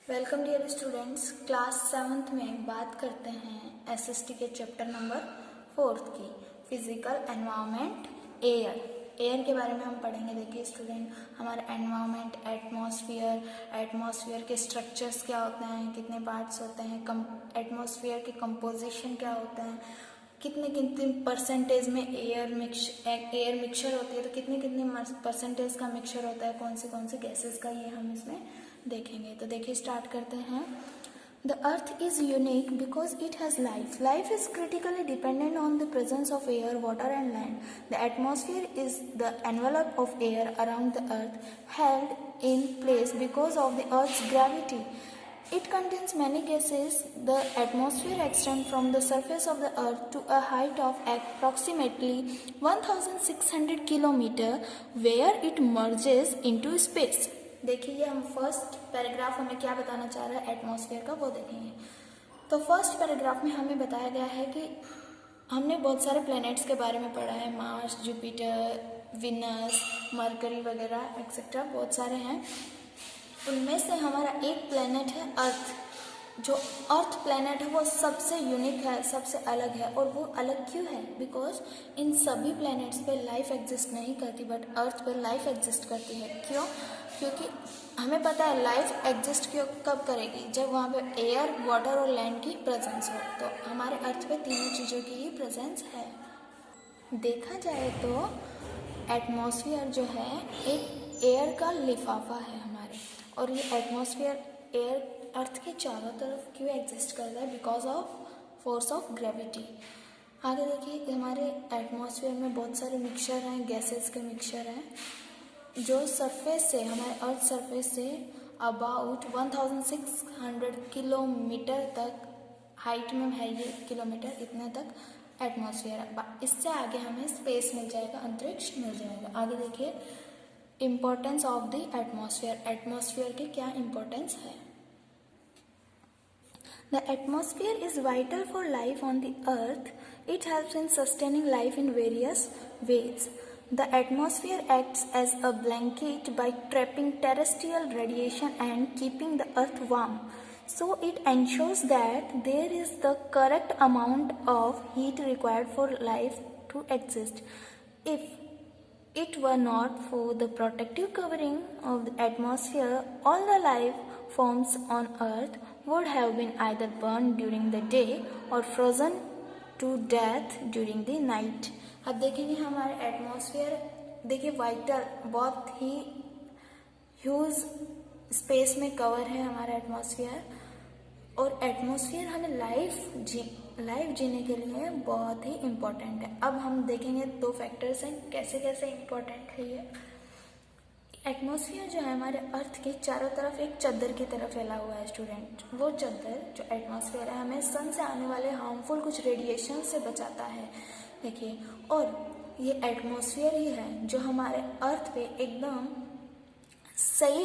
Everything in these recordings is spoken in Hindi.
Welcome dear students. Class 7th में बात करते हैं एसएसटी के चैप्टर नंबर 4 की फिजिकल एनवायरनमेंट एयर। एयर के बारे में हम पढ़ेंगे। देखिए स्टूडेंट, हमारा एनवायरनमेंट एटमॉस्फेयर के स्ट्रक्चर्स क्या होते हैं, कितने पार्ट्स होते हैं, एटमॉस्फेयर के कंपोजिशन क्या होता है, कितने कितने परसेंटेज में एयर मिक्सचर होती है, तो कितने कितने परसेंटेज का मिक्सचर होता है, कौन सी गैसेस का, ये हम इसमें देखेंगे। तो देखिए स्टार्ट करते हैं। The earth is unique because it has life. Life is critically dependent on the presence of air, water and land. The atmosphere is the envelope of air around the earth, held in place because of the अर्थ's gravity. It contains many gases. The atmosphere extends from the surface of the earth to a height of approximately 1600 km, where it merges into space. देखिए ये हम फर्स्ट पैराग्राफ हमें क्या बताना चाह रहा है एटमॉस्फेयर का, वो देखेंगे। तो फर्स्ट पैराग्राफ में हमें बताया गया है कि हमने बहुत सारे प्लैनेट्स के बारे में पढ़ा है, मार्स, जुपिटर, विनस, मरकरी वगैरह एक्सेट्रा, बहुत सारे हैं। उनमें से हमारा एक प्लैनेट है अर्थ। जो अर्थ प्लैनेट है वो सबसे यूनिक है, सबसे अलग है। और वो अलग क्यों है? बिकॉज इन सभी प्लैनेट्स पे लाइफ एग्जिस्ट नहीं करती, बट अर्थ पे लाइफ एग्जिस्ट करती है। क्यों? क्योंकि हमें पता है लाइफ एग्जिस्ट क्यों कब करेगी, जब वहाँ पे एयर, वाटर और लैंड की प्रेजेंस हो। तो हमारे अर्थ पे तीनों चीज़ों की ही प्रेजेंस है। देखा जाए तो एटमॉस्फेयर जो है एक एयर का लिफाफा है हमारे, और ये एटमॉस्फेयर एयर अर्थ के चारों तरफ क्यों एग्जिस्ट कर रहा है? Because of force of gravity. आगे देखिए हमारे एटमॉस्फेयर में बहुत सारे मिक्सचर हैं, गैसेस के मिक्सचर हैं, जो सरफेस से, हमारे earth surface say about 1600 kilometre तक हाइट में है। ये किलोमीटर इतने तक एटमॉस्फेयर है। इससे आगे हमें स्पेस मिल जाएगा, अंतरिक्ष मिल जाएगा। आगे देखिए importance of the atmosphere. Atmosphere की क्या इम्पोर्टेंस है? The atmosphere is vital for life on the earth. It helps in sustaining life in various ways. The atmosphere acts as a blanket by trapping terrestrial radiation and keeping the earth warm. So it ensures that there is the correct amount of heat required for life to exist. If it were not for the protective covering of the atmosphere, all the life forms on earth would have been either burned during the day or frozen to death during the night. अब देखेंगे हमारे एटमॉस्फेयर, देखिए वाइटल, बहुत ही ह्यूज स्पेस में कवर है हमारा एटमॉस्फेयर। और एटमॉस्फेयर हमें लाइफ जीने के लिए बहुत ही इम्पोर्टेंट है। अब हम देखेंगे दो फैक्टर्स हैं, कैसे कैसे इम्पोर्टेंट है ये। एटमॉस्फेयर जो है हमारे अर्थ के चारों तरफ एक चादर की तरह फैला हुआ है स्टूडेंट। वो चादर जो एटमॉस्फेयर है हमें सन से आने वाले हार्मफुल कुछ रेडिएशन से बचाता है। देखिए, और ये एटमॉस्फेयर ही है जो हमारे अर्थ पे एकदम सही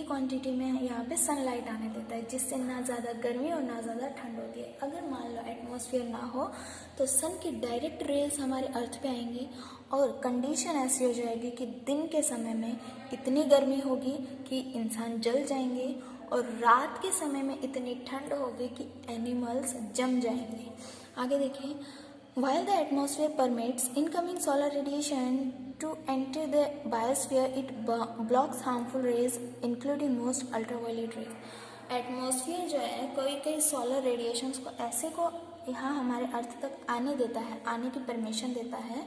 क्वांटिटी में यहाँ पे सनलाइट आने देता है, जिससे ना ज़्यादा गर्मी और ना ज़्यादा ठंड होती है। अगर मान लो एटमॉस्फेयर ना हो तो सन की डायरेक्ट रेज हमारे अर्थ पे आएंगी और कंडीशन ऐसी हो जाएगी कि दिन के समय में इतनी गर्मी होगी कि इंसान जल जाएंगे, और रात के समय में इतनी ठंड होगी कि एनिमल्स जम जाएंगे। आगे देखिए, while the atmosphere permits incoming solar radiation to enter the biosphere, it blocks harmful rays including most ultraviolet rays. Atmosphere जो है कई सोलर रेडिएशंस को ऐसे को यहाँ हमारे अर्थ तक आने देता है, आने की परमिशन देता है,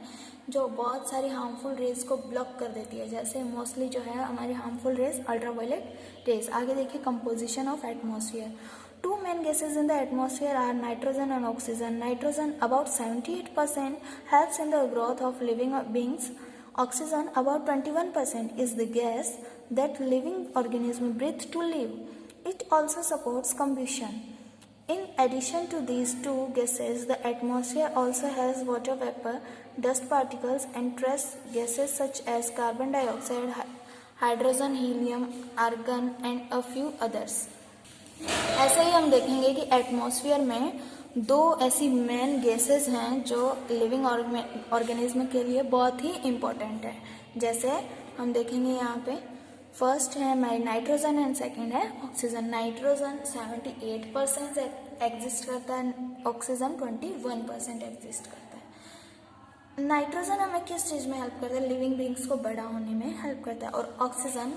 जो बहुत सारी हार्मफुल रेज को ब्लॉक कर देती है। जैसे मोस्टली जो है हमारी हार्मफुल रेज अल्ट्रावायलेट रेज। आगे देखिए composition of atmosphere. Two main gases in the atmosphere are nitrogen and oxygen. Nitrogen, about 78%, helps in the growth of living beings. Oxygen, about 21%, is the gas that living organisms breathe to live. It also supports combustion. In addition to these two gases, the atmosphere also has water vapor, dust particles, and trace gases such as carbon dioxide, hydrogen, helium, argon, and a few others. ऐसे ही हम देखेंगे कि एटमॉस्फेयर में दो ऐसी मेन गैसेस हैं जो लिविंग ऑर्गेनिज्म के लिए बहुत ही इम्पोर्टेंट है। जैसे हम देखेंगे यहाँ पे फर्स्ट है नाइट्रोजन एंड सेकंड है ऑक्सीजन। नाइट्रोजन 78% एग्जिस्ट करता है, ऑक्सीजन 21% एग्जिस्ट करता है। नाइट्रोजन हमें किस चीज़ में हेल्प करता है? लिविंग बींग्स को बड़ा होने में हेल्प करता है। और ऑक्सीजन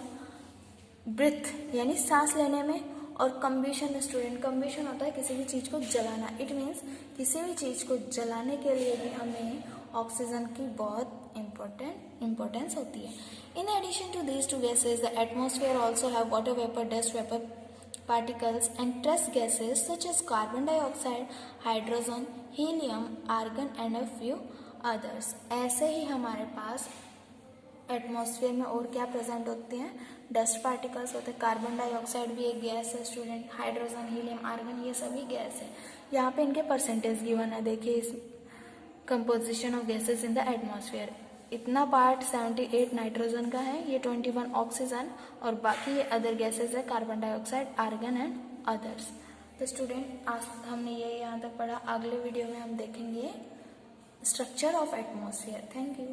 ब्रीथ यानी सांस लेने में, और कम्बशन स्टूडेंट, कम्बशन होता है किसी भी चीज़ को जलाना। इट मीन्स किसी भी चीज़ को जलाने के लिए भी हमें ऑक्सीजन की बहुत इम्पोर्टेंस होती है। In addition to these two gases the atmosphere also have water vapour, dust vapour particles and trace gases such as carbon dioxide, hydrogen, helium, argon and a few others। ऐसे ही हमारे पास एटमॉस्फेयर में और क्या प्रेजेंट होते हैं? डस्ट पार्टिकल्स होते हैं, कार्बन डाइऑक्साइड भी एक गैस है स्टूडेंट, हाइड्रोजन, हीलियम, आर्गन, ये सभी गैस है। यहाँ पे इनके परसेंटेज गिवन है, देखिए इस composition of gases in the atmosphere. इतना पार्ट 78 नाइट्रोजन का है, ये 21 ऑक्सीजन, और बाकी ये अदर गैसेस है, carbon dioxide, argon and others. तो स्टूडेंट आज हमने ये यहाँ तक पढ़ा। अगले वीडियो में हम देखेंगे structure of atmosphere. Thank you.